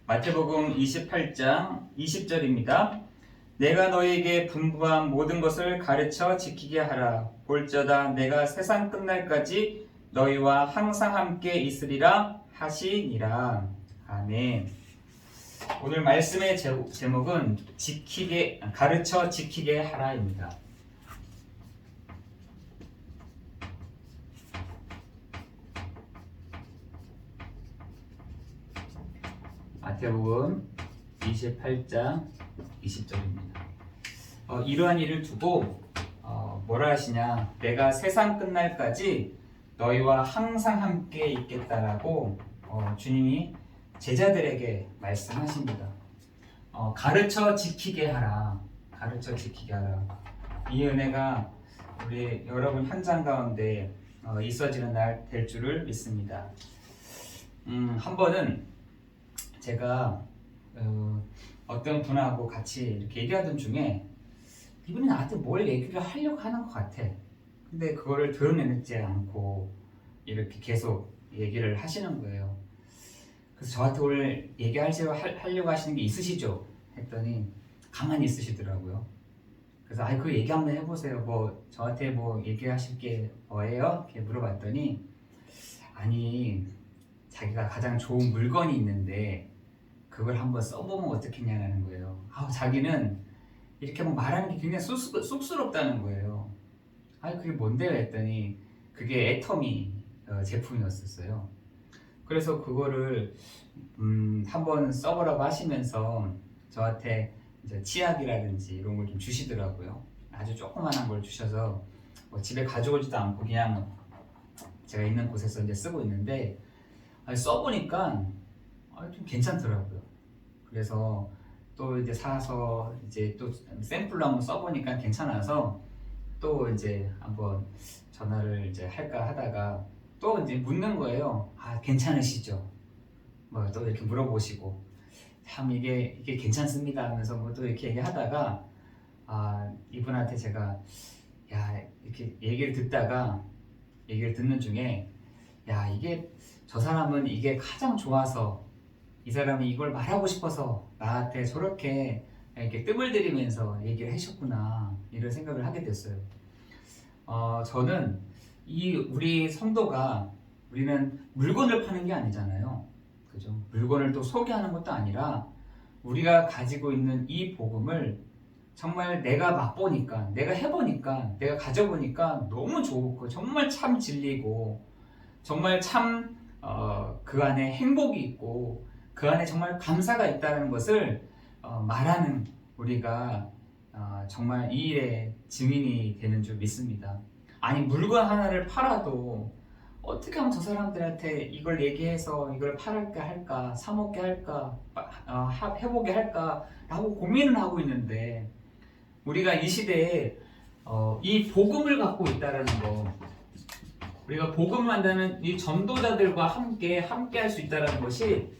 마태복음 28장 20절입니다. 내가 너희에게 분부한 모든 것을 가르쳐 지키게 하라. 볼저다 내가 세상 끝날까지 너희와 항상 함께 있으리라 하시니라. 아멘. 오늘 말씀의 제목은 가르쳐 지키게 하라입니다. 마태복음 28장 20절입니다. 이러한 일을 두고 뭐라 하시냐? 내가 세상 끝날까지 너희와 항상 함께 있겠다라고 주님이 제자들에게 말씀하십니다. 가르쳐 지키게 하라. 가르쳐 지키게 하라. 이 은혜가 우리 여러분 현장 가운데 있어지는 날 될 줄을 믿습니다. 한 번은 제가 어떤 분하고 같이 이렇게 얘기하던 중에 이분이 나한테 뭘 얘기를 하려고 하는 것 같아. 근데 그거를 드러내지 않고 이렇게 계속 얘기를 하시는 거예요. 그래서 저한테 오늘 하려고 하시는 게 있으시죠? 했더니 가만히 있으시더라고요. 그래서 그 얘기 한번 해보세요. 저한테 얘기하실 게 뭐예요? 이렇게 물어봤더니 아니 자기가 가장 좋은 물건이 있는데 그걸 한번 써보면 어떻겠냐는 거예요. 자기는 이렇게 말하는 게 굉장히 쑥스럽다는 거예요. 그게 뭔데요? 했더니 그게 애터미 제품이었었어요. 그래서 그거를 한번 써보라고 하시면서 저한테 이제 치약이라든지 이런 걸 좀 주시더라고요. 아주 조그만한 걸 주셔서 집에 가져오지도 않고 그냥 제가 있는 곳에서 이제 쓰고 있는데 써보니까 좀 괜찮더라고요. 그래서 또 이제 사서 이제 또 샘플로 한번 써보니까 괜찮아서 또 이제 한번 전화를 이제 할까 하다가 또 이제 묻는 거예요. 괜찮으시죠? 또 이렇게 물어보시고 참 이게 괜찮습니다 하면서 또 이렇게 얘기하다가 이분한테 제가 이렇게 얘기를 듣는 중에 이게 저 사람은 이게 가장 좋아서 이 사람이 이걸 말하고 싶어서 나한테 저렇게 이렇게 뜸을 들이면서 얘기를 하셨구나 이런 생각을 하게 됐어요. 저는 우리 성도가 우리는 물건을 파는 게 아니잖아요. 그죠? 물건을 또 소개하는 것도 아니라 우리가 가지고 있는 이 복음을 정말 내가 맛보니까, 내가 해보니까, 내가 가져보니까 너무 좋고 정말 참 진리고 정말 참 그 안에 행복이 있고 그 안에 정말 감사가 있다는 것을 말하는 우리가 정말 이 일의 증인이 되는 줄 믿습니다. 물건 하나를 팔아도 어떻게 하면 저 사람들한테 이걸 얘기해서 이걸 팔을까 할까, 사먹게 할까, 해보게 할까 라고 고민을 하고 있는데 우리가 이 시대에 이 복음을 갖고 있다는 거, 우리가 복음을 만드는 이 전도자들과 함께 할 수 있다는 것이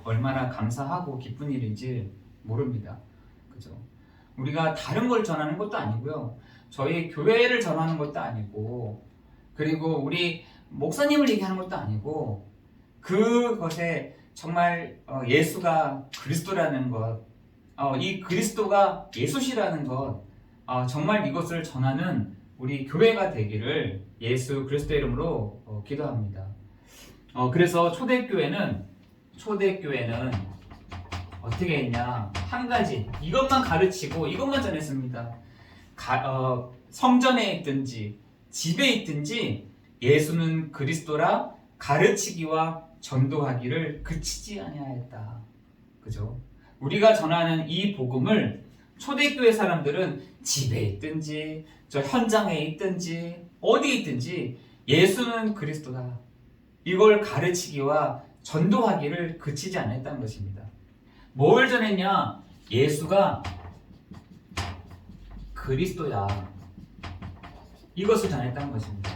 얼마나 감사하고 기쁜 일인지 모릅니다. 그죠? 우리가 다른 걸 전하는 것도 아니고요. 저희 교회를 전하는 것도 아니고, 그리고 우리 목사님을 얘기하는 것도 아니고, 그것에 정말 예수가 그리스도라는 것, 이 그리스도가 예수시라는 것, 정말 이것을 전하는 우리 교회가 되기를 예수 그리스도의 이름으로 기도합니다. 그래서 초대교회는 어떻게 했냐? 한 가지 이것만 가르치고 이것만 전했습니다. 성전에 있든지 집에 있든지 예수는 그리스도라 가르치기와 전도하기를 그치지 아니하였다. 그죠? 우리가 전하는 이 복음을 초대교회 사람들은 집에 있든지 저 현장에 있든지 어디에 있든지 예수는 그리스도다. 이걸 가르치기와 전도하기를 그치지 않았다는 것입니다. 뭘 전했냐? 예수가 그리스도야. 이것을 전했다는 것입니다.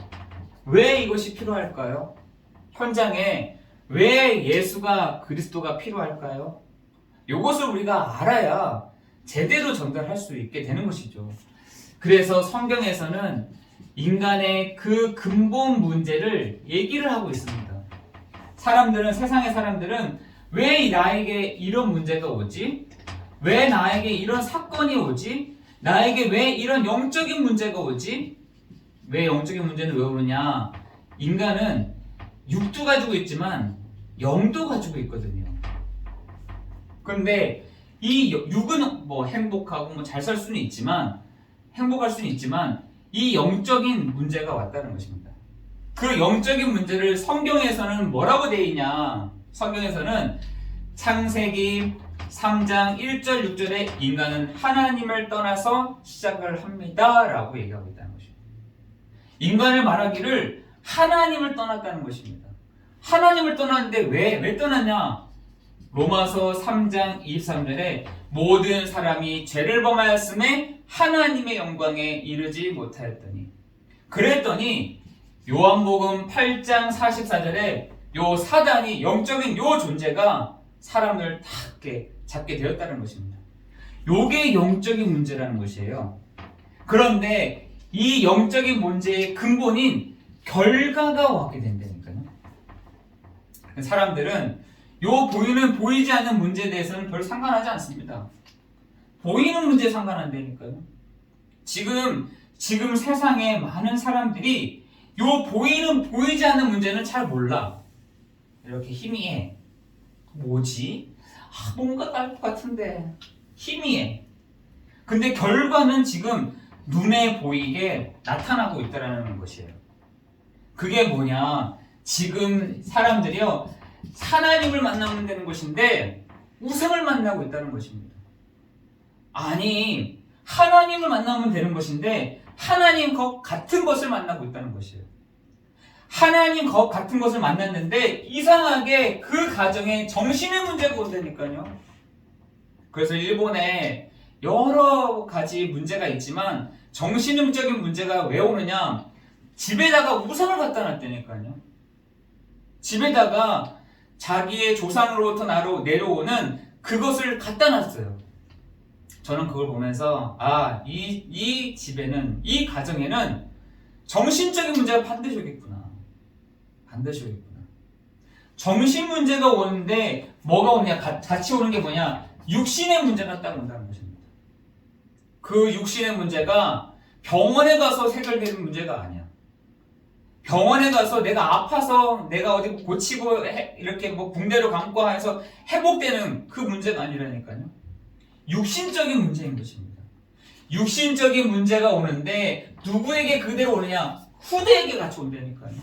왜 이것이 필요할까요? 현장에 왜 예수가 그리스도가 필요할까요? 이것을 우리가 알아야 제대로 전달할 수 있게 되는 것이죠. 그래서 성경에서는 인간의 그 근본 문제를 얘기를 하고 있습니다. 세상의 사람들은 왜 나에게 이런 문제가 오지? 왜 나에게 이런 사건이 오지? 나에게 왜 이런 영적인 문제가 오지? 왜 영적인 문제는 왜 오느냐? 인간은 육도 가지고 있지만 영도 가지고 있거든요. 그런데 이 육은 뭐 행복하고 뭐 잘 살 수는 있지만 행복할 수는 있지만 이 영적인 문제가 왔다는 것입니다. 그 영적인 문제를 성경에서는 뭐라고 되어 있냐? 성경에서는 창세기 3장 1절 6절에 인간은 하나님을 떠나서 시작을 합니다 라고 얘기하고 있다는 것입니다. 인간을 말하기를 하나님을 떠났다는 것입니다. 하나님을 떠났는데 왜 떠났냐? 로마서 3장 23절에 모든 사람이 죄를 범하였음에 하나님의 영광에 이르지 못하였더니, 그랬더니 요한복음 8장 44절에 요 사단이, 영적인 요 존재가 사람을 다 잡게 되었다는 것입니다. 요게 영적인 문제라는 것이에요. 그런데 이 영적인 문제의 근본인 결과가 왔게 된다니까요. 사람들은 요 보이지 않는 문제에 대해서는 별 상관하지 않습니다. 보이는 문제에 상관한다니까요. 지금 세상에 많은 사람들이 요 보이지 않는 문제는 잘 몰라. 이렇게 희미해. 뭐지? 뭔가 딸 것 같은데. 희미해. 근데 결과는 지금 눈에 보이게 나타나고 있다는 것이에요. 그게 뭐냐? 지금 사람들이요, 하나님을 만나면 되는 것인데 우상을 만나고 있다는 것입니다. 아니, 하나님을 만나면 되는 것인데 하나님 것 같은 것을 만나고 있다는 것이에요. 하나님 것 같은 것을 만났는데 이상하게 그 가정에 정신의 문제가 온다니까요. 그래서 일본에 여러 가지 문제가 있지만 정신적인 문제가 왜 오느냐? 집에다가 우상을 갖다 놨다니까요. 집에다가 자기의 조상으로부터 내려오는 그것을 갖다 놨어요. 저는 그걸 보면서 이 집에는, 이 가정에는 정신적인 문제가 반드시 오겠구나. 정신 문제가 오는데 뭐가 오느냐? 같이 오는 게 뭐냐? 육신의 문제가 딱 온다는 것입니다. 그 육신의 문제가 병원에 가서 해결되는 문제가 아니야. 병원에 가서 내가 아파서 내가 어디 고치고 이렇게 뭐 붕대로 감고 해서 회복되는 그 문제가 아니라니까요. 육신적인 문제인 것입니다. 육신적인 문제가 오는데 누구에게 그대로 오느냐? 후대에게 같이 온다니까요.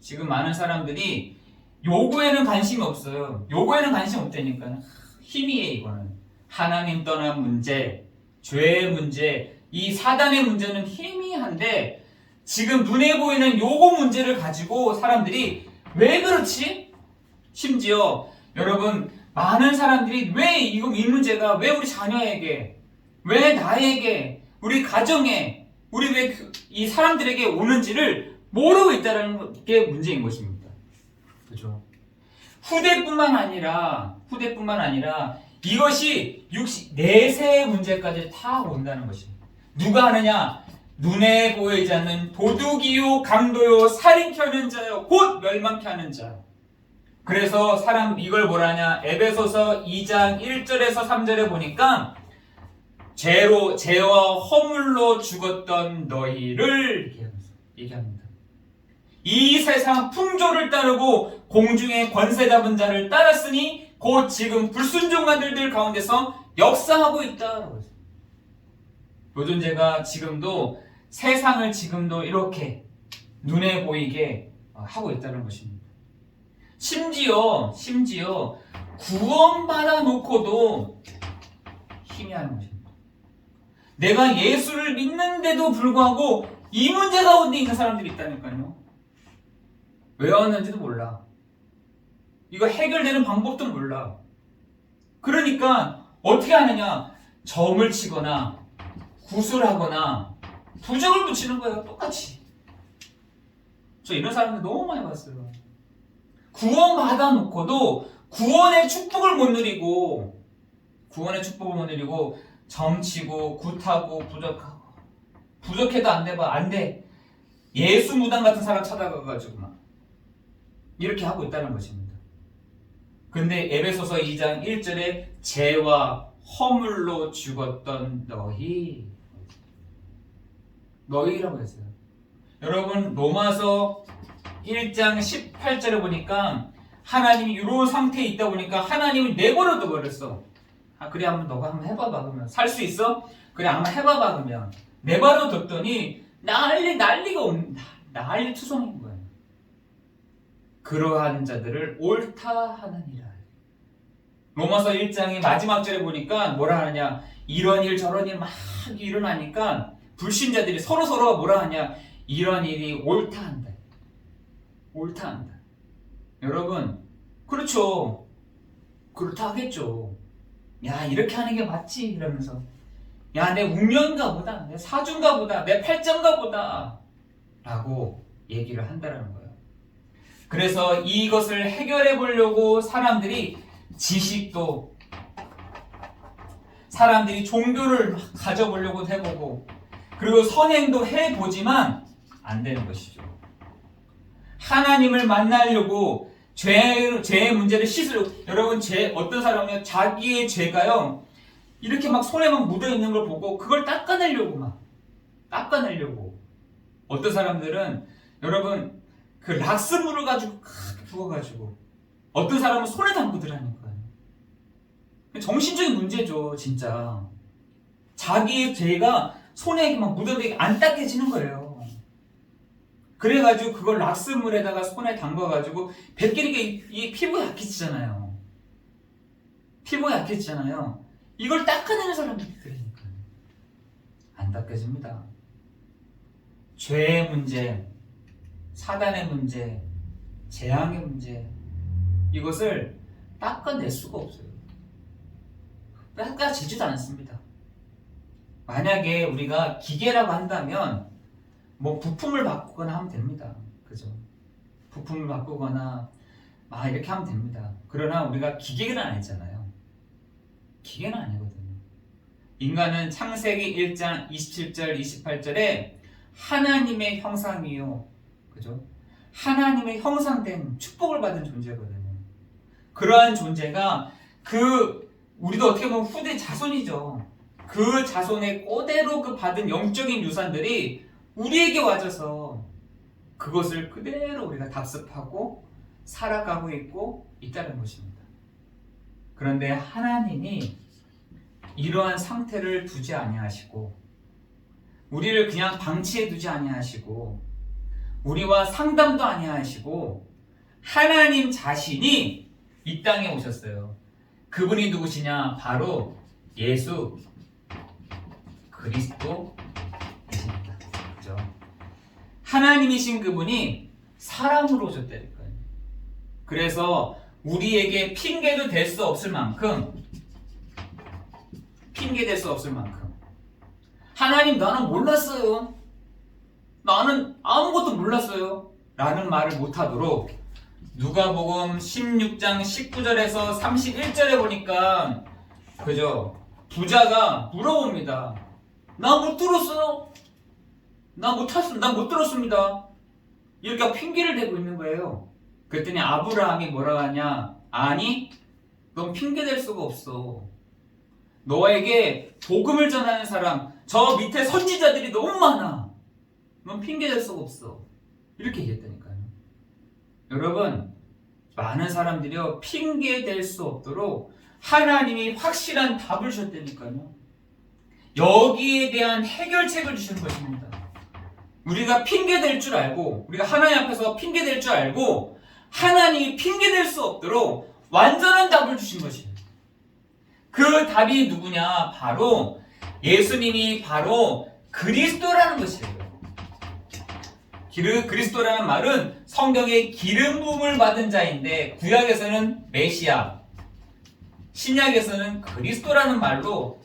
지금 많은 사람들이 요거에는 관심이 없어요. 요거에는 관심 없다니까요. 희미해. 이거는 하나님 떠난 문제, 죄의 문제, 이 사단의 문제는 희미한데 지금 눈에 보이는 요거 문제를 가지고 사람들이 왜 그렇지? 심지어 여러분, 많은 사람들이 왜 이 문제가 왜 우리 자녀에게, 왜 나에게, 우리 가정에, 우리 왜 이 사람들에게 오는지를 모르고 있다는 게 문제인 것입니다. 그죠? 후대뿐만 아니라 이것이 내세의 문제까지 다 온다는 것입니다. 누가 하느냐? 눈에 보이지 않는 도둑이요, 강도요, 살인케 하는 자요, 곧 멸망케 하는 자. 그래서 이걸 뭐라냐? 에베소서 2장 1절에서 3절에 보니까 죄와 허물로 죽었던 너희를 얘기합니다. 이 세상 풍조를 따르고 공중의 권세 잡은 자를 따랐으니 곧 지금 불순종한 들 가운데서 역사하고 있다. 요 존재가 지금도 세상을 지금도 이렇게 눈에 보이게 하고 있다는 것입니다. 심지어 구원받아 놓고도 희미한 것입니다. 내가 예수를 믿는데도 불구하고 이 문제 가운데 있는 사람들이 있다니까요. 왜 왔는지도 몰라. 이거 해결되는 방법도 몰라. 그러니까 어떻게 하느냐? 점을 치거나 구술하거나 부적을 붙이는 거예요. 똑같이. 저 이런 사람들 너무 많이 봤어요. 구원 받아놓고도 구원의 축복을 못 누리고 점치고 굿하고 부족해도 안 돼. 예수 무당 같은 사람 찾아가가지고 막 이렇게 하고 있다는 것입니다. 근데 에베소서 2장 1절에 죄와 허물로 죽었던 너희라고 했어요. 여러분 로마서 1장 18절에 보니까 하나님이 이런 상태에 있다 보니까 하나님을 내버려 둬버렸어. 그래 한번 너가 한번 해봐봐. 그러면 살 수 있어? 그래 한번 해봐봐. 그러면 내버려 뒀더니 난리가 없는 난리투성인 거예요. 그러한 자들을 옳다 하느니라. 로마서 1장의 마지막 절에 보니까 뭐라 하느냐, 이런 일 저런 일 막 일어나니까 불신자들이 서로 뭐라 하냐, 이런 일이 옳다 한다. 옳다 한다. 여러분 그렇죠. 그렇다 하겠죠. 야 이렇게 하는 게 맞지 이러면서, 야 내 운명인가 보다, 내 사주인가 보다, 내 팔자인가 보다 라고 얘기를 한다는 거예요. 그래서 이것을 해결해 보려고 사람들이 지식도, 사람들이 종교를 가져보려고 해보고, 그리고 선행도 해보지만 안 되는 것이죠. 하나님을 만나려고 죄의 문제를 씻으려고, 여러분 어떤 사람은 자기의 죄가요 이렇게 막 손에 막 묻어있는 걸 보고 그걸 닦아내려고 어떤 사람들은 여러분 그 락스물을 가지고 부어가지고, 어떤 사람은 손에 담고 들어가니까요. 정신적인 문제죠 진짜. 자기의 죄가 손에 막 묻어있게 안 닦여지는 거예요. 그래가지고 그걸 락스물에다가 손에 담가가지고 뱉기니까 이 피부가 약해지잖아요. 이걸 닦아내는 사람들이니까 안 닦여집니다. 죄의 문제, 사단의 문제, 재앙의 문제, 이것을 닦아낼 수가 없어요. 닦아지지도 않습니다. 만약에 우리가 기계라고 한다면 뭐 부품을 바꾸거나 하면 됩니다. 그죠? 부품을 바꾸거나 이렇게 하면 됩니다. 그러나 우리가 기계는 아니잖아요. 기계는 아니거든요. 인간은 창세기 1장 27절 28절에 하나님의 형상이요, 그죠? 하나님의 형상된 축복을 받은 존재거든요. 그러한 존재가 우리도 어떻게 보면 후대 자손이죠. 그 자손의 그대로 그 받은 영적인 유산들이 우리에게 와줘서 그것을 그대로 우리가 답습하고 살아가고 있다는 것입니다. 그런데 하나님이 이러한 상태를 두지 아니하시고, 우리를 그냥 방치해 두지 아니하시고, 우리와 상담도 아니하시고, 하나님 자신이 이 땅에 오셨어요. 그분이 누구시냐? 바로 예수 그리스도이십니다. 그죠? 하나님이신 그분이 사람으로 오셨다니까요. 그래서 우리에게 핑계도 될 수 없을 만큼, 하나님 나는 몰랐어요, 나는 아무것도 몰랐어요 라는 말을 못하도록, 누가복음 16장 19절에서 31절에 보니까 그죠? 부자가 물어봅니다. 나 못 들었어요. 나 못 들었습니다. 이렇게 핑계를 대고 있는 거예요. 그랬더니 아브라함이 뭐라고 하냐? 아니, 넌 핑계 댈 수가 없어. 너에게 복음을 전하는 사람, 저 밑에 선지자들이 너무 많아. 넌 핑계 댈 수가 없어. 이렇게 얘기했다니까요. 여러분, 많은 사람들이요 핑계 댈 수 없도록 하나님이 확실한 답을 주셨다니까요. 여기에 대한 해결책을 주시는 것입니다. 우리가 핑계 댈 줄 알고, 우리가 하나님 앞에서 핑계 댈 줄 알고, 하나님이 핑계 댈 수 없도록 완전한 답을 주신 것이에요. 그 답이 누구냐? 바로 예수님이 바로 그리스도라는 것이에요. 그리스도라는 말은 성경에 기름 부음을 받은 자인데, 구약에서는 메시아, 신약에서는 그리스도라는 말로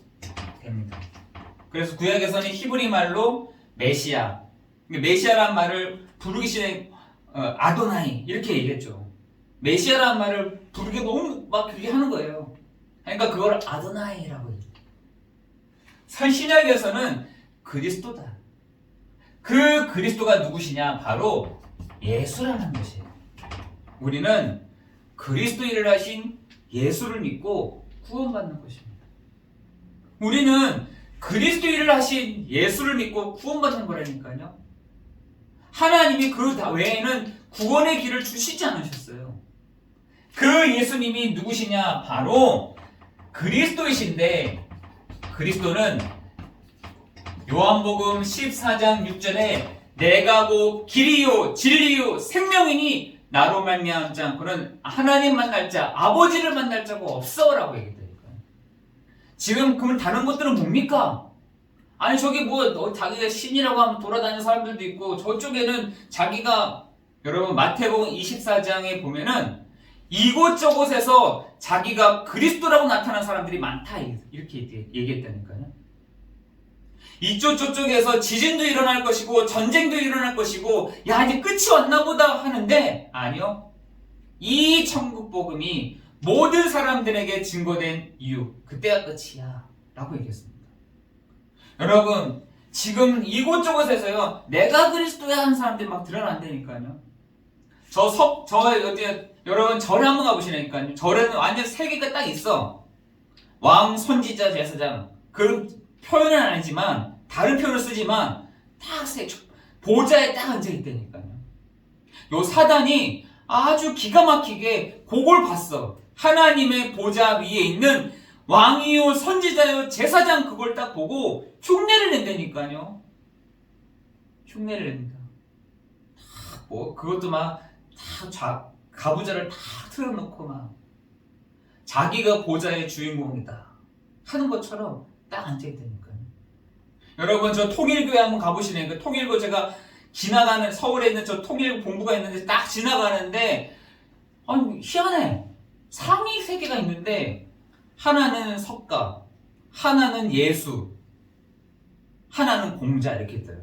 됩니다. 그래서 구약에서는 히브리 말로 메시아, 메시아라는 말을 부르기 전에 아도나이 이렇게 얘기했죠. 메시아라는 말을 부르기 너무 막 그렇게 하는 거예요. 그러니까 그걸 아도나이라고 해요. 신약에서는 그리스도다. 그 그리스도가 누구시냐? 바로 예수라는 것이에요. 우리는 그리스도인을 하신 예수를 믿고 구원받는 것입니다. 우리는 그리스도인을 하신 예수를 믿고 구원받는 거라니까요. 하나님이 그 외에는 구원의 길을 주시지 않으셨어요. 그 예수님이 누구시냐? 바로 그리스도이신데, 그리스도는 요한복음 14장 6절에 내가 곧 길이요 진리요 생명이니 나로 말미암지 않고는 하나님 만날 자, 아버지를 만날 자가 없어라고 얘기했다니까요. 지금 그러면 다른 것들은 뭡니까? 아니 저기 자기가 신이라고 하면 돌아다니는 사람들도 있고, 저쪽에는 자기가, 여러분 마태복음 24장에 보면은 이곳저곳에서 자기가 그리스도라고 나타난 사람들이 많다 이렇게 얘기했다니까요. 이쪽 저쪽에서 지진도 일어날 것이고 전쟁도 일어날 것이고, 야 이제 끝이 왔나 보다 하는데, 아니요, 이 천국 복음이 모든 사람들에게 증거된 이유, 그때가 끝이야 라고 얘기했습니다. 여러분 지금 이곳저곳에서요 내가 그리스도야 하는 사람들이 막 드러난다니까요. 여러분 절에 한번 가보시라니까요. 절에는 완전 세 개가 딱 있어. 왕, 선지자, 제사장. 그 표현은 아니지만, 다른 표현을 쓰지만 딱 보좌에 딱 앉아있다니까요. 요 사단이 아주 기가 막히게 그걸 봤어. 하나님의 보좌 위에 있는 왕이요 선지자요 제사장, 그걸 딱 보고 흉내를 낸다니까요. 흉내를 냅니다. 그것도 가부좌를 다 틀어놓고 막 자기가 보좌의 주인공이다 하는 것처럼 딱 앉아있다니까요. 여러분 저 통일교회 한번 가보시네요. 통일교 제가 지나가는, 서울에 있는 저 통일교 본부가 있는데 딱 지나가는데, 아니 희한해. 상이 세 개가 있는데 하나는 석가, 하나는 예수, 하나는 공자 이렇게 있어요.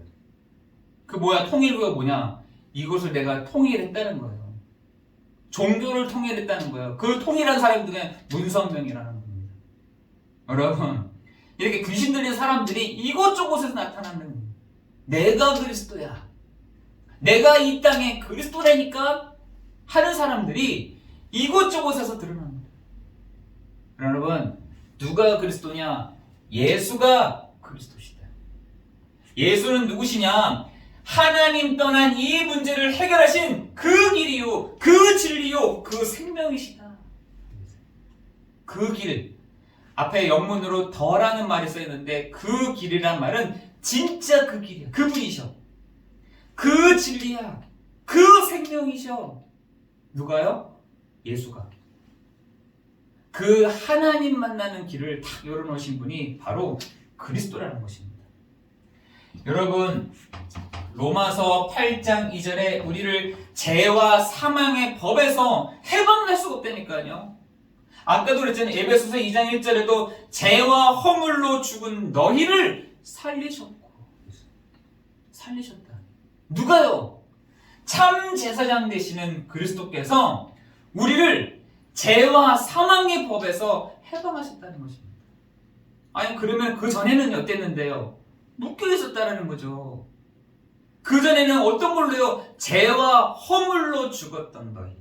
그 통일교가 뭐냐? 이것을 내가 통일했다는 거예요. 종교를 통일했다는 거예요. 그 통일한 사람이 그냥 문선명이라는 겁니다. 여러분 이렇게 귀신 들린 사람들이 이곳저곳에서 나타나는, 내가 그리스도야, 내가 이 땅에 그리스도라니까 하는 사람들이 이곳저곳에서 드러납니다. 여러분 누가 그리스도냐? 예수가 그리스도시다. 예수는 누구시냐? 하나님 떠난 이 문제를 해결하신 그 길이요 그 진리요 그 생명이시다. 그 길, 앞에 영문으로 더라는 말이 써있는데, 그 길이란 말은 진짜 그 길이야. 그분이셔. 그 진리야. 그 생명이셔. 누가요? 예수가. 그 하나님 만나는 길을 딱 열어놓으신 분이 바로 그리스도라는 것입니다. 여러분 로마서 8장 2절에 우리를 죄와 사망의 법에서 해방할 수가 없다니까요. 아까도 그랬잖아요. 에베소서 2장 1절에도 죄와 허물로 죽은 너희를 살리셨다. 누가요? 참 제사장 되시는 그리스도께서 우리를 죄와 사망의 법에서 해방하셨다는 것입니다. 아니 그러면 그 전에는 어땠는데요? 묶여 있었다는 거죠. 그 전에는 어떤 걸로요? 죄와 허물로 죽었던 너희,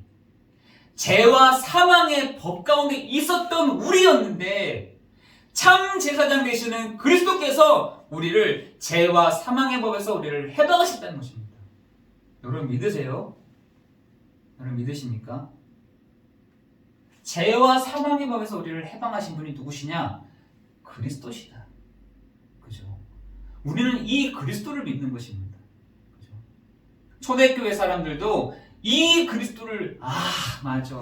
죄와 사망의 법 가운데 있었던 우리였는데, 참 제사장 되시는 그리스도께서 우리를 죄와 사망의 법에서 우리를 해방하셨다는 것입니다. 여러분 믿으세요? 여러분 믿으십니까? 죄와 사망의 법에서 우리를 해방하신 분이 누구시냐? 그리스도시다. 그죠? 우리는 이 그리스도를 믿는 것입니다. 그죠? 초대교회 사람들도 이 그리스도를, 맞아,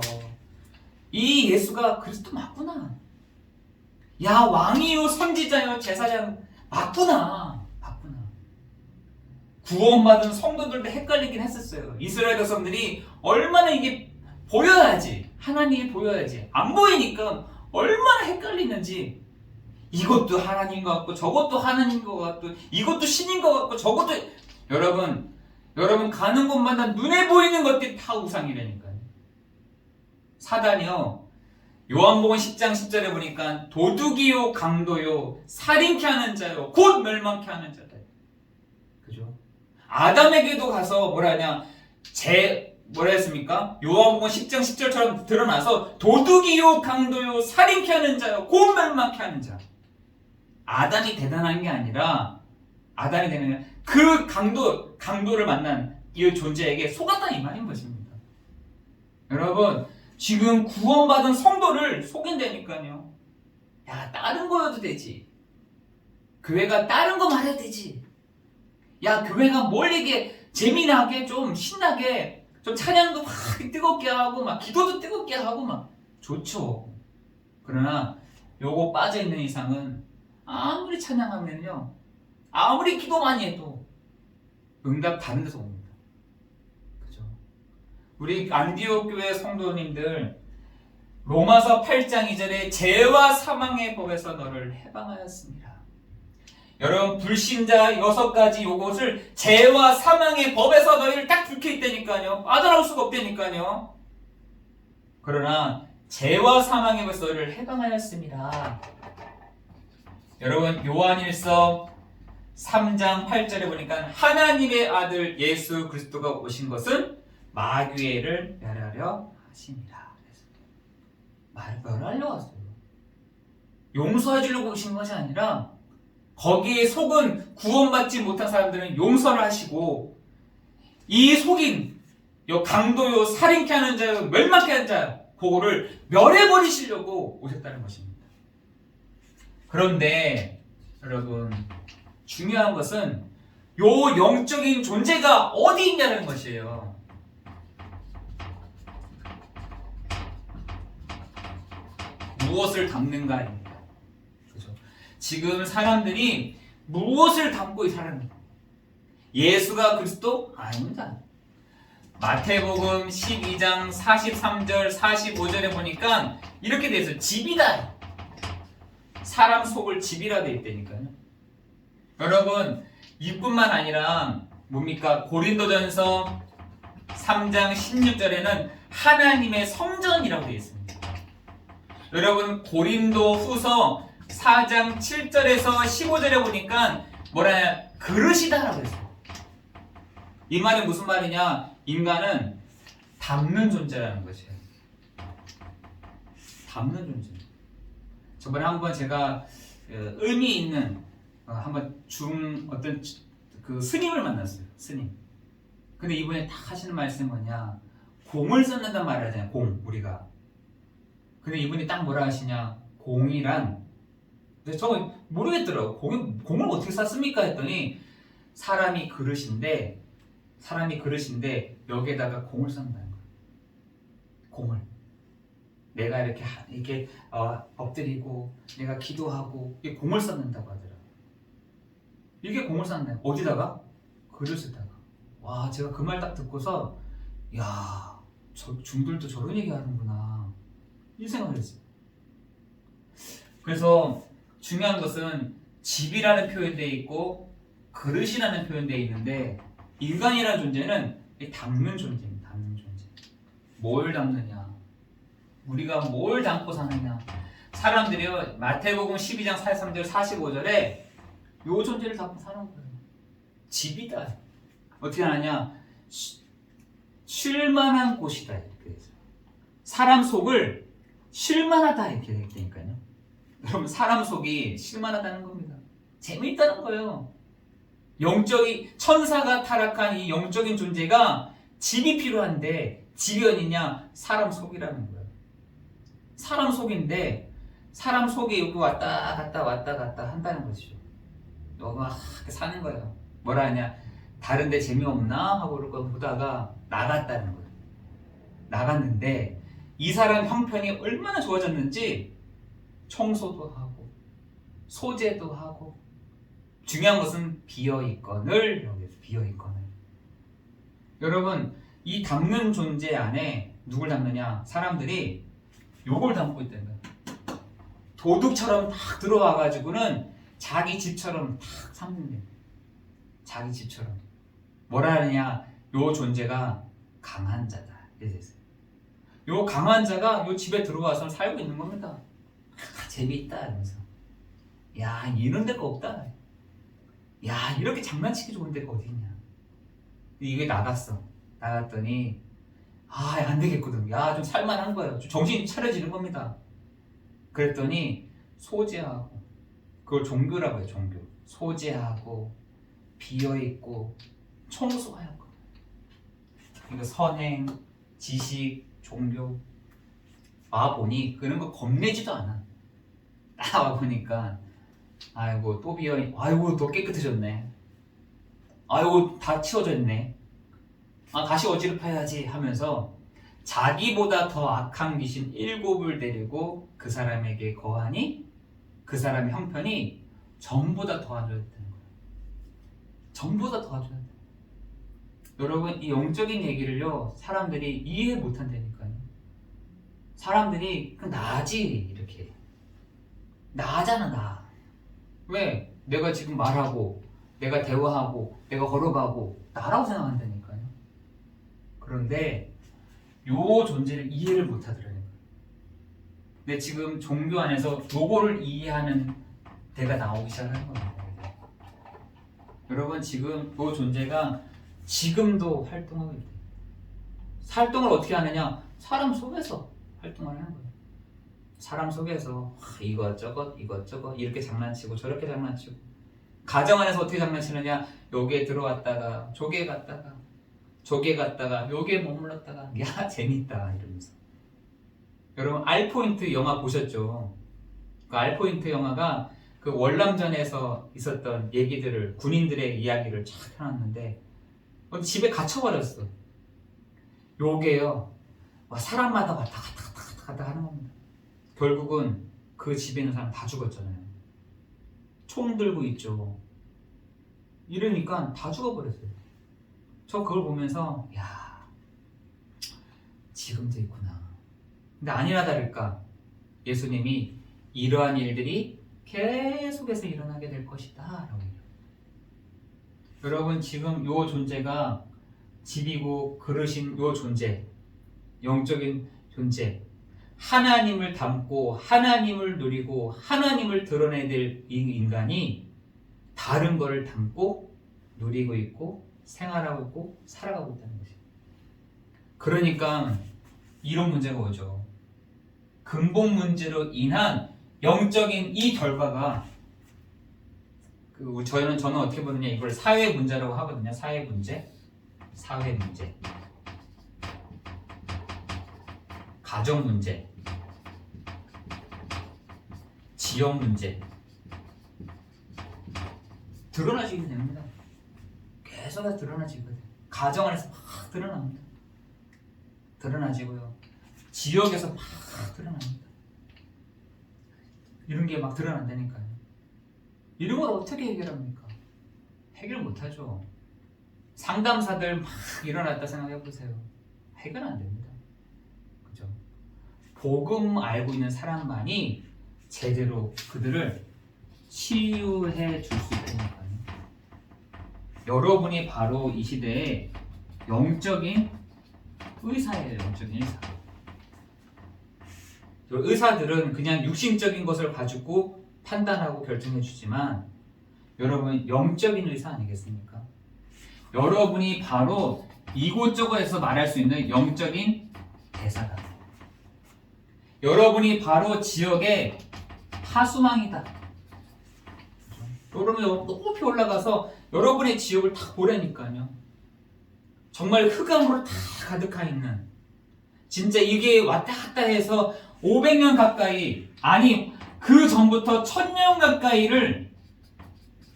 이 예수가 그리스도 맞구나, 야 왕이요 선지자요 제사장 맞구나. 구원받은 성도들도 헷갈리긴 했었어요. 이스라엘 백성들이 얼마나 이게 보여야지, 하나님이 보여야지, 안 보이니까 얼마나 헷갈리는지, 이것도 하나님인 것 같고 저것도 하나님인 것 같고 이것도 신인 것 같고 저것도, 여러분 가는 곳마다 눈에 보이는 것들이 다 우상이라니까요. 사단이요, 요한복음 10장 10절에 보니까 도둑이요 강도요 살인케 하는 자요 곧 멸망케 하는 자다. 그죠? 아담에게도 가서 뭐라 하냐, 뭐라 했습니까? 요한복음 10장 10절처럼 드러나서 도둑이요 강도요 살인케 하는 자요 곧 멸망케 하는 자. 아담이 대단한 게 아니라 아담이 되는 그 강도를 만난 이 존재에게 속았다 이 말인 것입니다. 여러분 지금 구원받은 성도를 속인다니까요. 야 다른 거여도 되지. 교회가 다른 거 말해도 되지. 야 교회가 뭘 이게 재미나게 좀 신나게 좀 찬양도 막 뜨겁게 하고 막 기도도 뜨겁게 하고 막 좋죠. 그러나 요거 빠져있는 이상은 아무리 찬양하면요 아무리 기도 많이 해도 응답 다른 데서 옵니다. 그죠? 우리 안디옥 교회 성도님들 로마서 8장 2절에 죄와 사망의 법에서 너를 해방하였습니다. 여러분 불신자 6가지 요것을 죄와 사망의 법에서 너희를 딱 불켜있다니까요. 빠져나올 수가 없다니까요. 그러나 죄와 사망의 법에서 너희를 해방하였습니다. 여러분 요한일서 3장 8절에 보니까 하나님의 아들 예수 그리스도가 오신 것은 마귀를 멸하려 하십니다. 멸하려 왔어요. 용서해 주려고 오신 것이 아니라 거기에 속은 구원받지 못한 사람들은 용서를 하시고 이 속인 요 강도요 살인케 하는 자요 멸망케 하는 자 그거를 멸해버리시려고 오셨다는 것입니다. 그런데 여러분 중요한 것은 요 영적인 존재가 어디 있냐는 것이에요. 무엇을 담는가입니다. 그렇죠? 지금 사람들이 무엇을 담고 살아갑니까? 예수가 그리스도? 아닙니다. 마태복음 12장 43절 45절에 보니까 이렇게 돼 있어요. 집이다. 사람 속을 집이라 돼 있다니까요. 여러분 이뿐만 아니라 뭡니까? 고린도전서 3장 16절에는 하나님의 성전이라고 되어 있습니다. 여러분 고린도 후서 4장 7절에서 15절에 보니까 뭐라 그릇이다라고 했어요. 이 말이 무슨 말이냐? 인간은 담는 존재라는 것이에요. 담는 존재. 저번에 한번 제가 의미 있는 한번 어떤 그 스님을 만났어요. 스님. 근데 이분이 딱 하시는 말씀이 뭐냐? 공을 썼는단 말을 하잖아요. 공 우리가. 근데 이분이 딱 뭐라 하시냐? 공이란 근데 저 모르겠더라고. 공을 어떻게 쌌습니까? 했더니 사람이 그릇인데 여기에다가 공을 싼다는 거예요. 공을. 내가 이렇게 엎드리고 내가 기도하고 이게 공을 쌓는다고 하더라고요. 이게 공을 쌓는 어디다가? 그릇에다가. 와 제가 그 말 딱 듣고서 야 중들도 저런 얘기 하는구나 이 생각을 했어요. 그래서 중요한 것은 집이라는 표현되어 있고 그릇이라는 표현되어 있는데 인간이라는 존재는 담는 존재입니다. 담는 존재. 뭘 담느냐? 우리가 뭘 담고 사느냐? 사람들이요 마태복음 12장 43절 45절에 요 존재를 담고 사는 거예요. 집이다. 어떻게 하느냐? 쉴만한 곳이다 이렇게 돼서 사람 속을 쉴만하다 이렇게 되니까요. 여러분 사람 속이 쉴만하다는 겁니다. 재미있다는 거예요. 영적인 천사가 타락한 이 영적인 존재가 집이 필요한데 집이 어디냐? 사람 속이라는 거예요. 사람 속인데 사람 속에 여기 왔다 갔다 한다는 것이죠. 너가 사는 거예요. 뭐라 하냐? 다른데 재미없나? 하고 그러고 보다가 나갔다는 거예요. 나갔는데 이 사람 형편이 얼마나 좋아졌는지 청소도 하고 소재도 하고 중요한 것은 비어있건을 여기서 비어있건을 여러분 이 담는 존재 안에 누굴 담느냐? 사람들이 요걸 담고 있다는 거예요. 도둑처럼 딱 들어와가지고는 자기 집처럼 딱 삼는데 자기 집처럼 뭐라 하느냐? 요 존재가 강한 자다. 요 강한 자가 요 집에 들어와서 살고 있는 겁니다. 재미있다 이러면서 야 이런 데가 없다. 야 이렇게 장난치기 좋은 데가 어디 있냐. 이게 나갔더니 안 되겠거든. 좀 살만한 거예요. 좀 정신이 차려지는 겁니다. 그랬더니 소재하고, 그걸 종교라고 해요. 종교. 소재하고 비어있고 청소하고, 이거 선행, 지식, 종교. 와보니 그런 거 겁내지도 않아. 딱 와보니까 아이고 또 비어있, 아이고 더 깨끗해졌네, 아이고 다 치워졌네, 다시 어지럽혀야지 하면서 자기보다 더 악한 귀신 7을 데리고 그 사람에게 거하니 그 사람의 형편이 전부 다 도와줘야 되는 거예요. 전부 다 도와줘야 돼요. 여러분, 이 영적인 얘기를요 사람들이 이해 못한다니까요. 사람들이 나지 이렇게, 나잖아 나. 왜? 내가 지금 말하고 내가 대화하고 내가 걸어가고 나라고 생각한다니까요. 그런데 요 존재를 이해를 못하더라고요. 근데 지금 종교 안에서 요거를 이해하는 데가 나오기 시작하는 겁니다. 여러분, 지금 요 존재가 지금도 활동하고 있대요. 활동을 어떻게 하느냐? 사람 속에서 활동을 하는 거예요. 사람 속에서 이것저것 이렇게 장난치고 저렇게 장난치고, 가정 안에서 어떻게 장난치느냐? 여기에 들어왔다가 저기에 갔다가 여기에 머물렀다가 재밌다 이러면서. 여러분, 알포인트 영화 보셨죠? 그 알포인트 영화가 그 월남전에서 있었던 얘기들을, 군인들의 이야기를 쫙 해놨는데 집에 갇혀버렸어. 요게요 사람마다 왔다 갔다 하는 겁니다. 결국은 그 집에 있는 사람 다 죽었잖아요. 총 들고 있죠. 이러니까 다 죽어버렸어요. 저 그걸 보면서 지금도 있구나. 근데 아니나 다를까 예수님이 이러한 일들이 계속해서 일어나게 될 것이다 라고 해요. 여러분, 지금 요 존재가 집이고 그릇인 요 존재, 영적인 존재, 하나님을 닮고 하나님을 누리고 하나님을 드러내야 될 이 인간이 다른 거를 닮고 누리고 있고 생활하고 있고 살아가고 있다는 것이에요. 그러니까 이런 문제가 오죠. 근본 문제로 인한 영적인 이 결과가, 저는 어떻게 보느냐, 이걸 사회 문제라고 하거든요. 사회 문제, 가정 문제, 지역 문제, 드러나지게 됩니다. 계속 드러나지거든요. 가정 안에서 막 드러납니다. 드러나지고요. 지역에서 막 드러납니다. 이런 게 막 드러난다니까요. 이런 걸 어떻게 해결합니까? 해결 못하죠. 상담사들 막 일어났다 생각해보세요. 해결 안 됩니다. 그죠? 복음 알고 있는 사람만이 제대로 그들을 치유해 줄 수 있다니까요. 여러분이 바로 이 시대에 영적인 의사예요. 영적인 의사. 의사들은 그냥 육신적인 것을 가지고 판단하고 결정해 주지만, 여러분 영적인 의사 아니겠습니까? 여러분이 바로 이곳저곳에서 말할 수 있는 영적인 대사다. 여러분이 바로 지역의 파수망이다. 여러분이 높이 올라가서 여러분의 지역을 딱 보라니까요. 정말 흑암으로 다 가득하 있는, 진짜 이게 왔다 갔다 해서 500년 가까이, 아니 그 전부터 1000년 가까이를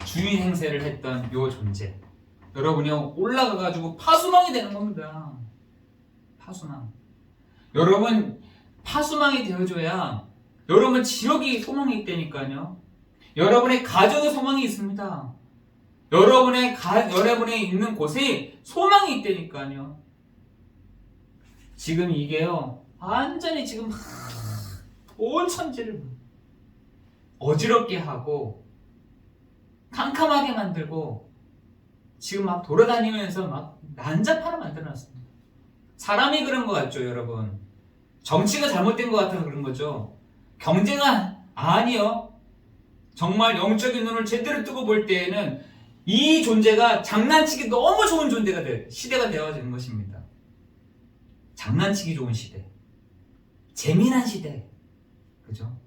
주인 행세를 했던 요 존재, 여러분이 올라가가지고 파수망이 되는 겁니다. 파수망. 여러분, 파수망이 되어줘야 여러분 지역이 소망이 있다니까요. 여러분의 가정에 소망이 있습니다. 여러분의 있는 곳에 소망이 있다니까요. 지금 이게요 완전히 지금 온 천지를 어지럽게 하고 캄캄하게 만들고 지금 막 돌아다니면서 막 난잡하게 만들어놨습니다. 사람이 그런 것 같죠, 여러분? 정치가 잘못된 것 같아서 그런 거죠. 경제가 아니요. 정말 영적인 눈을 제대로 뜨고 볼 때에는 이 존재가 장난치기 너무 좋은 존재가 시대가 되어지는 것입니다. 장난치기 좋은 시대, 재미난 시대, 그죠?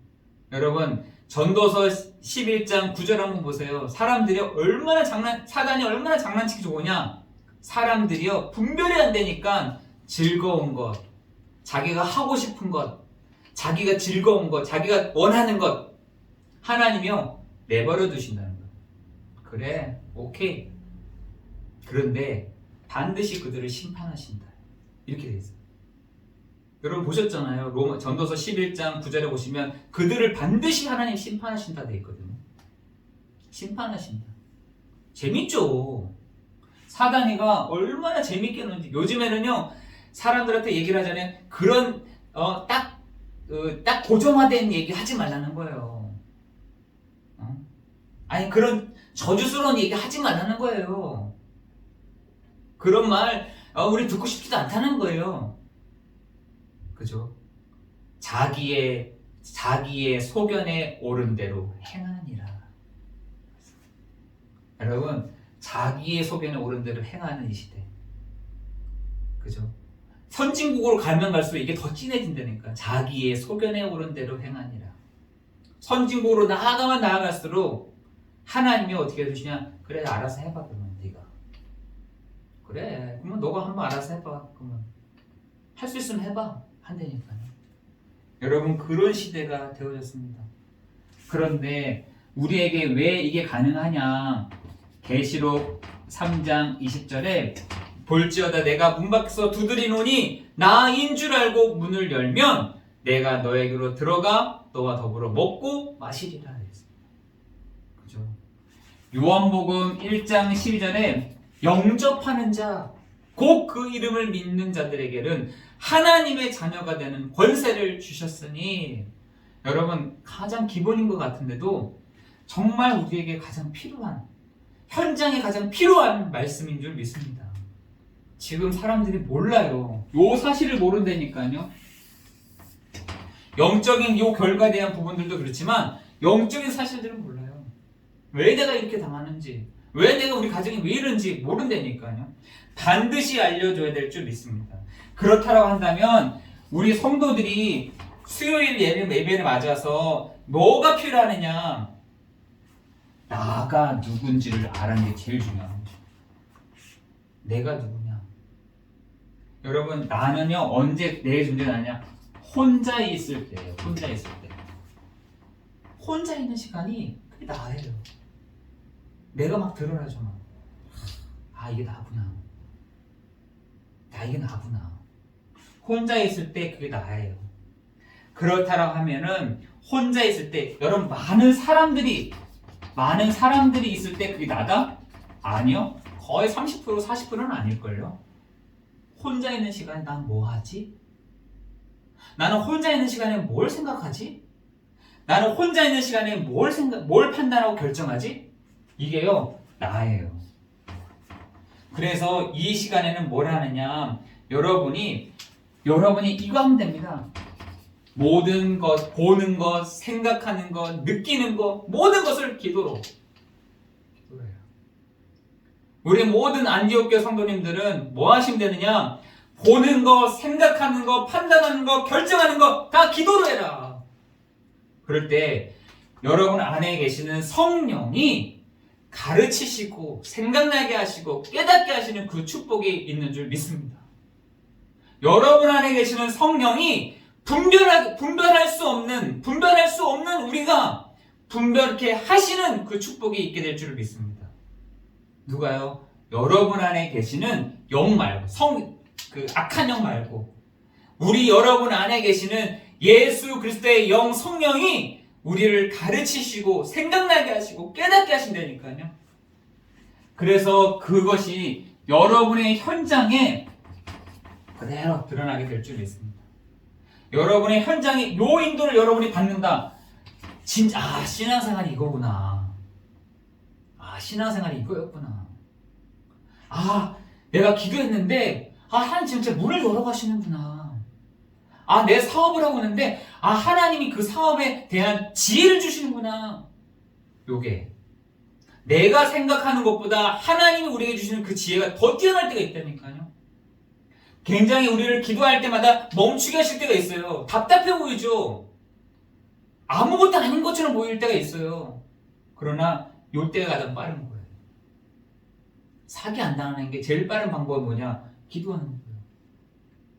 여러분 전도서 11장 9절 한번 보세요. 사단이 얼마나 장난치기 좋으냐? 사람들이요 분별이 안 되니까 즐거운 것, 자기가 하고 싶은 것, 자기가 즐거운 것, 자기가 원하는 것 하나님이요 내버려 두신다는 거예요. 그래, 오케이. 그런데 반드시 그들을 심판하신다. 이렇게 돼 있어요. 여러분 보셨잖아요. 전도서 11장 9절에 보시면 그들을 반드시 하나님 심판하신다 돼 있거든요. 심판하신다. 재밌죠? 사단이가 얼마나 재밌게 노는지. 요즘에는요 사람들한테 얘기를 하자면 그런 딱 고정화된 얘기 하지 말라는 거예요. 아니 그런 저주스러운 얘기 하지 말라는 거예요. 그런 말 우리 듣고 싶지도 않다는 거예요. 그죠? 자기의 소견에 옳은 대로 행하니라. 여러분 자기의 소견에 옳은 대로 행하는 이 시대. 그죠? 선진국으로 가면 갈수록 이게 더 진해진다니까. 자기의 소견에 옳은 대로 행하니라. 선진국으로 나아가면 나아갈수록 하나님이 어떻게 해주시냐? 그래 알아서 해봐 그러면 네가. 그래 그러면 너가 한번 알아서 해봐. 그러면 할 수 있으면 해봐. 한다니까요. 여러분 그런 시대가 되어졌습니다. 그런데 우리에게 왜 이게 가능하냐? 계시록 3장 20절에 볼지어다 내가 문 밖에서 두드리노니 나인 줄 알고 문을 열면 내가 너에게로 들어가 너와 더불어 먹고 마시리라 했습니다. 그죠? 요한복음 1장 12절에 영접하는 자, 곧 그 이름을 믿는 자들에게는 하나님의 자녀가 되는 권세를 주셨으니, 여러분 가장 기본인 것 같은데도 정말 우리에게 가장 필요한, 현장에 가장 필요한 말씀인 줄 믿습니다. 지금 사람들이 몰라요. 요 사실을 모른다니까요. 영적인 요 결과에 대한 부분들도 그렇지만 영적인 사실들은 몰라요. 왜 내가 이렇게 당하는지, 왜 내가 우리 가정이 왜 이런지 모른다니까요. 반드시 알려줘야 될 줄 믿습니다. 그렇다고 한다면 우리 성도들이 수요일 예배를 맞아서 뭐가 필요하느냐? 나가 누군지를 알아내는 게 제일 중요합니다. 내가 누구냐? 여러분 나는요 언제 내 존재가 나냐? 혼자 있을 때예요. 혼자 있을 때. 혼자 있는 시간이 그게 나예요. 내가 막 드러나죠. 막. 아 이게 나구나. 이게 나구나. 혼자 있을 때 그게 나예요. 그렇다라고 하면은 혼자 있을 때 여러분 많은 사람들이 있을 때 그게 나다? 아니요. 거의 30% 40%는 아닐걸요. 혼자 있는 시간에 난 뭐 하지? 나는 혼자 있는 시간에 뭘 생각하지? 나는 혼자 있는 시간에 뭘 판단하고 결정하지? 이게요, 나예요. 그래서 이 시간에는 뭘 하느냐? 여러분이 이거 하면 됩니다. 모든 것, 보는 것, 생각하는 것, 느끼는 것, 모든 것을 기도해요. 우리 모든 안디옥교 성도님들은 뭐 하시면 되느냐? 보는 거, 생각하는 거, 판단하는 거, 결정하는 거 다 기도로 해라. 그럴 때 여러분 안에 계시는 성령이 가르치시고 생각나게 하시고 깨닫게 하시는 그 축복이 있는 줄 믿습니다. 여러분 안에 계시는 성령이 분별할 수 없는 우리가 분별케 하시는 그 축복이 있게 될 줄 믿습니다. 누가요? 여러분 안에 계시는 영 말고 그 악한 영 말고 우리 여러분 안에 계시는 예수 그리스도의 영 성령이 우리를 가르치시고 생각나게 하시고 깨닫게 하신다니까요. 그래서 그것이 여러분의 현장에 그대로 드러나게 될 줄 믿습니다. 여러분의 현장에 요 인도를 여러분이 받는다. 진짜 신앙생활이 이거구나. 신앙생활이 이거였구나. 내가 기도했는데 하나님 진짜 문을 열어가시는구나. 내 사업을 하고 있는데 하나님이 그 사업에 대한 지혜를 주시는구나. 요게 내가 생각하는 것보다 하나님이 우리에게 주시는 그 지혜가 더 뛰어날 때가 있다니까요. 굉장히 우리를 기도할 때마다 멈추게 하실 때가 있어요. 답답해 보이죠? 아무것도 아닌 것처럼 보일 때가 있어요. 그러나 요때가 가장 빠른 거예요. 사기 안 당하는 게 제일 빠른 방법은 뭐냐? 기도하는 거예요.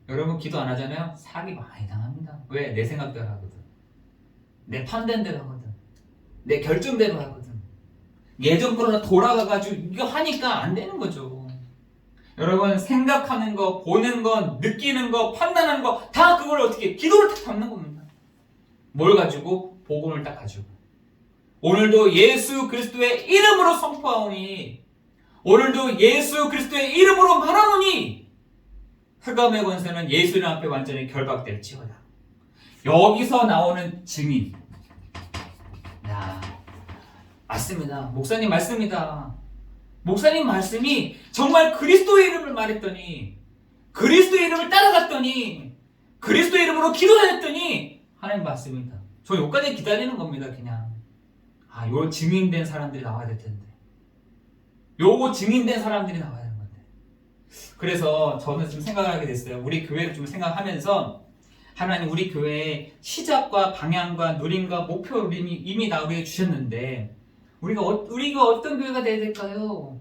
여러분 기도 안 하잖아요? 사기 많이 당합니다. 왜? 내 생각대로 하거든. 내 판단대로 하거든. 내 결정대로 하거든. 예전으로 돌아가가지고 이거 하니까 안 되는 거죠. 여러분 생각하는 거, 보는 거, 느끼는 거, 판단하는 거 다 그걸 어떻게 기도를 딱 담는 겁니다. 뭘 가지고? 복음을 딱 가지고. 오늘도 예수 그리스도의 이름으로 선포하오니, 오늘도 예수 그리스도의 이름으로 말하오니 흑암의 권세는 예수 이름 앞에 완전히 결박될지어다. 여기서 나오는 증인. 야, 맞습니다. 목사님 말씀이다. 목사님 말씀이 정말 그리스도의 이름을 말했더니, 그리스도의 이름을 따라갔더니, 그리스도의 이름으로 기도했더니 하나님 말씀이다. 저 여기까지 기다리는 겁니다. 그냥 요 증인된 사람들이 나와야 될 텐데, 요거 증인된 사람들이 나와야 되는 건데. 그래서 저는 좀 생각을 하게 됐어요. 우리 교회를 좀 생각하면서 하나님 우리 교회의 시작과 방향과 누림과 목표를 이미 다 우리에게 주셨는데 우리가 어떤 교회가 돼야 될까요?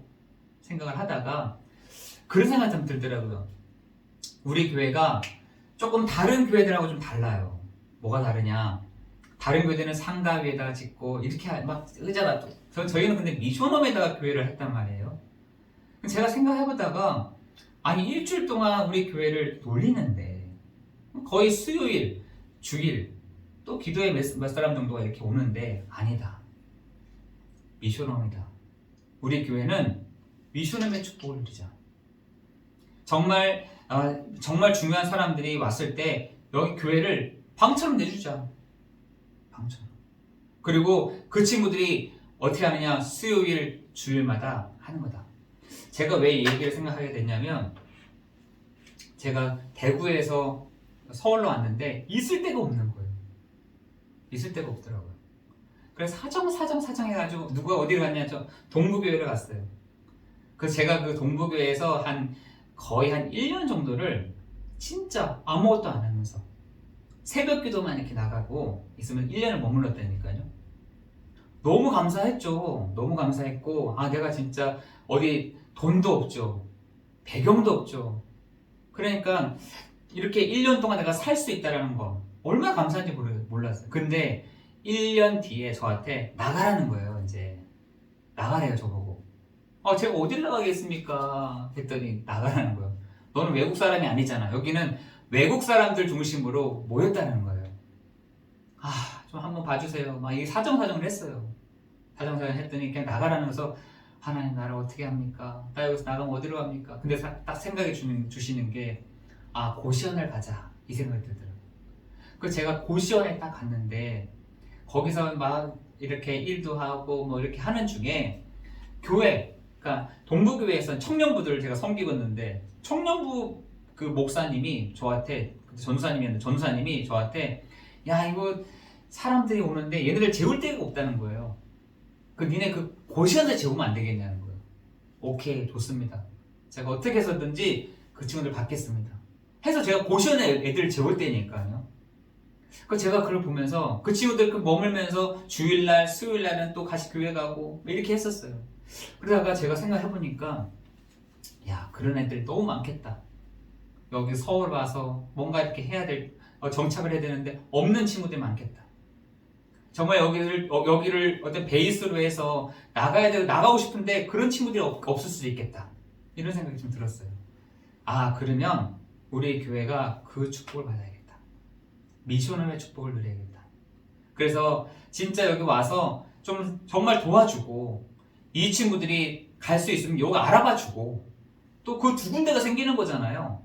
생각을 하다가 그런 생각이 좀 들더라고요. 우리 교회가 조금 다른 교회들하고 좀 달라요. 뭐가 다르냐? 다른 교회들은 상가 위에다가 짓고 이렇게 막 의자가 또 저희는 근데 미션홈에다가 교회를 했단 말이에요. 제가 생각해보다가 아니 일주일 동안 우리 교회를 돌리는데 거의 수요일, 주일 또 기도에 몇 사람 정도가 이렇게 오는데 아니다. 미션홈이다. 우리 교회는 미션홈의 축복을 누리자. 정말 중요한 사람들이 왔을 때 여기 교회를 방처럼 내주자. 방처럼. 그리고 그 친구들이 어떻게 하느냐? 수요일, 주일마다 하는 거다. 제가 왜 이 얘기를 생각하게 됐냐면 제가 대구에서 서울로 왔는데 있을 데가 없는 거예요. 있을 데가 없더라고요. 그래서 사정 해가지고 누가 어디를 갔냐? 저 동부교회를 갔어요. 그래서 제가 그 동부교회에서 거의 한 1년 정도를 진짜 아무것도 안 하면서 새벽 기도만 이렇게 나가고 있으면 1년을 머물렀다니까요. 너무 감사했죠. 너무 감사했고 내가 진짜 어디 돈도 없죠. 배경도 없죠. 그러니까 이렇게 1년 동안 내가 살 수 있다는 거 얼마나 감사한지 몰랐어요. 근데 1년 뒤에 저한테 나가라는 거예요. 이제 나가래요. 저보고. 제가 어딜 나가겠습니까? 했더니 나가라는 거예요. 너는 외국 사람이 아니잖아. 여기는 외국 사람들 중심으로 모였다는 거예요. 좀 한번 봐주세요. 막 이게 사정을 했어요. 사정을 했더니 그냥 나가라는 거서 하나님 나를 어떻게 합니까? 나 여기서 나가면 어디로 갑니까? 근데 딱 생각해 주시는 게 고시원을 가자 이 생각이 들더라고요. 그래서 제가 고시원에 딱 갔는데 거기서 막 이렇게 일도 하고 뭐 이렇게 하는 중에 교회, 그러니까 동부교회에서 청년부들을 제가 섬기고 있는데 청년부 그 목사님이 저한테, 전사님이 저한테 야 이거 사람들이 오는데 얘네들 재울 데가 없다는 거예요. 니네 그 고시원에 재우면 안 되겠냐는 거예요. 오케이 좋습니다. 제가 어떻게 해서든지 그 친구들 받겠습니다. 해서 제가 고시원에 애들 재울 때니까요. 그 제가 그걸 보면서 그 친구들 머물면서 주일날, 수요일날은 또 다시 교회 가고 이렇게 했었어요. 그러다가 제가 생각해보니까 야 그런 애들 너무 많겠다. 여기 서울 와서 뭔가 이렇게 해야 될 정착을 해야 되는데 없는 친구들이 많겠다. 정말 여기를 어떤 베이스로 해서 나가야 되고 나가고 싶은데 그런 친구들이 없을 수도 있겠다. 이런 생각이 좀 들었어요. 그러면 우리 교회가 그 축복을 받아야겠다. 미션홈의 축복을 누려야겠다. 그래서 진짜 여기 와서 좀 정말 도와주고 이 친구들이 갈 수 있으면 여기 알아봐주고 또 그 두 군데가 생기는 거잖아요.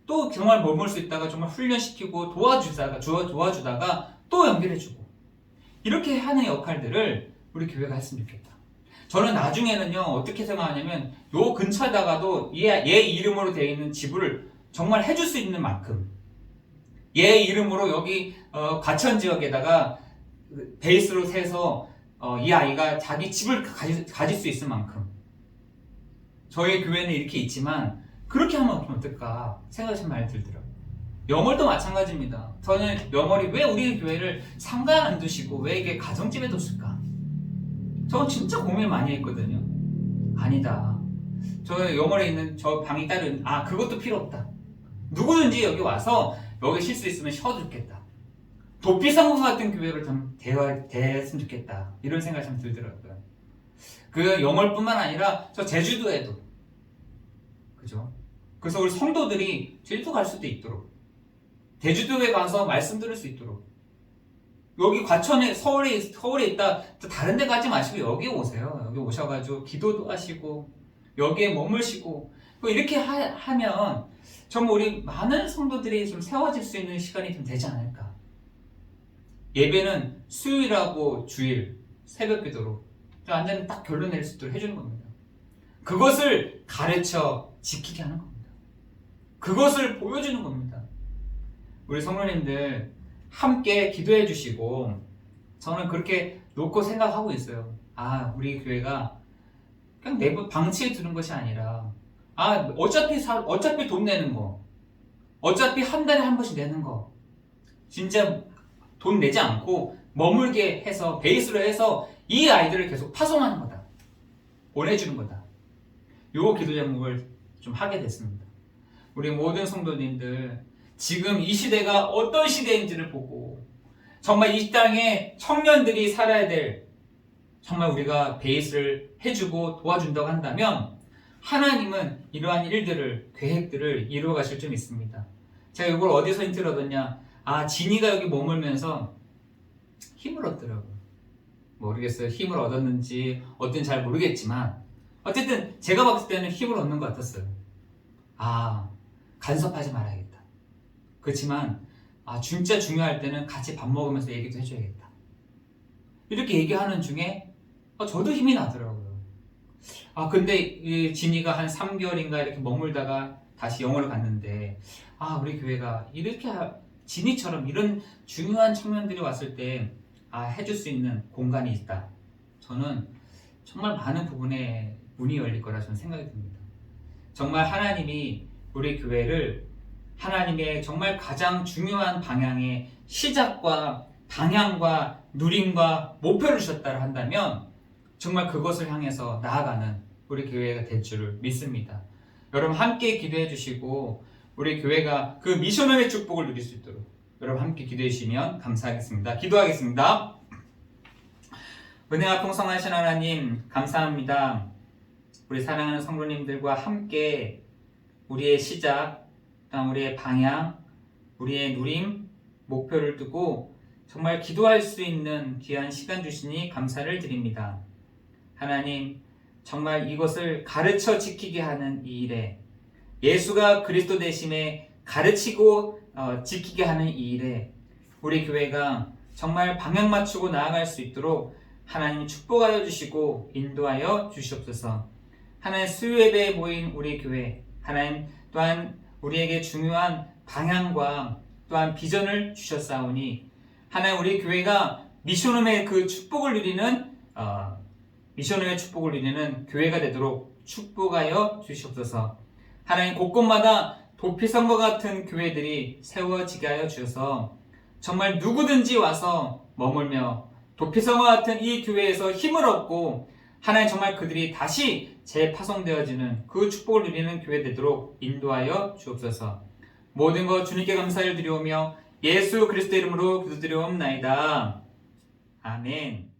또 정말 머물 수 있다가 정말 훈련시키고 도와주다가 또 연결해주고 이렇게 하는 역할들을 우리 교회가 했으면 좋겠다. 저는 나중에는요 어떻게 생각하냐면 요 근처에다가도 얘 이름으로 되어 있는 집을 정말 해줄 수 있는 만큼 얘 이름으로 여기 과천지역에다가 베이스로 세서 이 아이가 자기 집을 가질 수 있을 만큼 저희 교회는 이렇게 있지만 그렇게 하면 어떨까 생각이 참 많이 들더라고요. 영월도 마찬가지입니다. 저는 영월이 왜 우리 교회를 상가에 안 두시고 왜 이게 가정집에 뒀을까? 저는 진짜 고민 많이 했거든요. 아니다. 저 영월에 있는 저 방이 따로 있는, 그것도 필요 없다. 누구든지 여기 와서 여기 쉴 수 있으면 쉬어도 좋겠다. 도피성공 같은 교회를 좀 대했으면 좋겠다. 이런 생각이 참 들더라고요. 그 영월뿐만 아니라 저 제주도에도, 그죠? 그래서 우리 성도들이 제주도 갈 수도 있도록, 제주도에 가서 말씀 들을 수 있도록, 여기 과천에 서울에 있다 다른 데 가지 마시고 여기 오세요. 여기 오셔가지고 기도도 하시고 여기에 머물시고 이렇게 하면 정말 우리 많은 성도들이 좀 세워질 수 있는 시간이 좀 되지 않을까. 예배는 수요일하고 주일 새벽 기도로 완전히 딱 결론 낼 수 있도록 해주는 겁니다. 그것을 가르쳐 지키게 하는 겁니다. 그것을 보여주는 겁니다. 우리 성도님들 함께 기도해 주시고, 저는 그렇게 놓고 생각하고 있어요. 우리 교회가 그냥 내부 방치해 두는 것이 아니라, 어차피 돈 내는 거, 어차피 한 달에 한 번씩 내는 거, 진짜 돈 내지 않고 머물게 해서 베이스로 해서 이 아이들을 계속 파송하는 거다. 보내주는 거다. 요 기도 제목을 좀 하게 됐습니다. 우리 모든 성도님들, 지금 이 시대가 어떤 시대인지를 보고 정말 이 땅에 청년들이 살아야 될, 정말 우리가 베이스를 해주고 도와준다고 한다면 하나님은 이러한 일들을, 계획들을 이루어 가실 줄 믿습니다. 제가 이걸 어디서 힌트를 얻었냐? 진이가 여기 머물면서 힘을 얻더라고요. 모르겠어요. 힘을 얻었는지 어떤지 잘 모르겠지만 어쨌든 제가 봤을 때는 힘을 얻는 것 같았어요. 간섭하지 말아야겠다. 그렇지만 진짜 중요할 때는 같이 밥 먹으면서 얘기도 해줘야겠다. 이렇게 얘기하는 중에 저도 힘이 나더라고요. 근데 이 진이가 한 3개월인가 이렇게 머물다가 다시 영어를 갔는데 우리 교회가 이렇게 진이처럼 이런 중요한 청년들이 왔을 때 해줄 수 있는 공간이 있다. 저는 정말 많은 부분에 문이 열릴 거라 저는 생각이 듭니다. 정말 하나님이 우리 교회를 하나님의 정말 가장 중요한 방향의 시작과 방향과 누림과 목표를 주셨다 한다면 정말 그것을 향해서 나아가는 우리 교회가 될 줄을 믿습니다. 여러분 함께 기도해 주시고 우리 교회가 그 미션의 축복을 누릴 수 있도록 여러분 함께 기도해 주시면 감사하겠습니다. 기도하겠습니다. 은혜와 풍성하신 하나님 감사합니다. 우리 사랑하는 성도님들과 함께 우리의 시작, 우리의 방향, 우리의 누림, 목표를 두고 정말 기도할 수 있는 귀한 시간 주시니 감사를 드립니다. 하나님, 정말 이것을 가르쳐 지키게 하는 이 일에, 예수가 그리스도 되심에 가르치고 지키게 하는 이 일에 우리 교회가 정말 방향 맞추고 나아갈 수 있도록 하나님 축복하여 주시고 인도하여 주시옵소서. 하나님 수요예배에 모인 우리 교회, 하나님 또한 우리에게 중요한 방향과 또한 비전을 주셨사오니 하나님 우리 교회가 미션홈의 그 축복을 누리는 미션홈의 축복을 누리는 교회가 되도록 축복하여 주시옵소서. 하나님 곳곳마다 도피성과 같은 교회들이 세워지게 하여 주셔서 정말 누구든지 와서 머물며 도피성과 같은 이 교회에서 힘을 얻고 하나님 정말 그들이 다시 재파송되어지는 그 축복을 누리는 교회 되도록 인도하여 주옵소서. 모든 것 주님께 감사를 드리오며 예수 그리스도 이름으로 기도드리옵나이다. 아멘.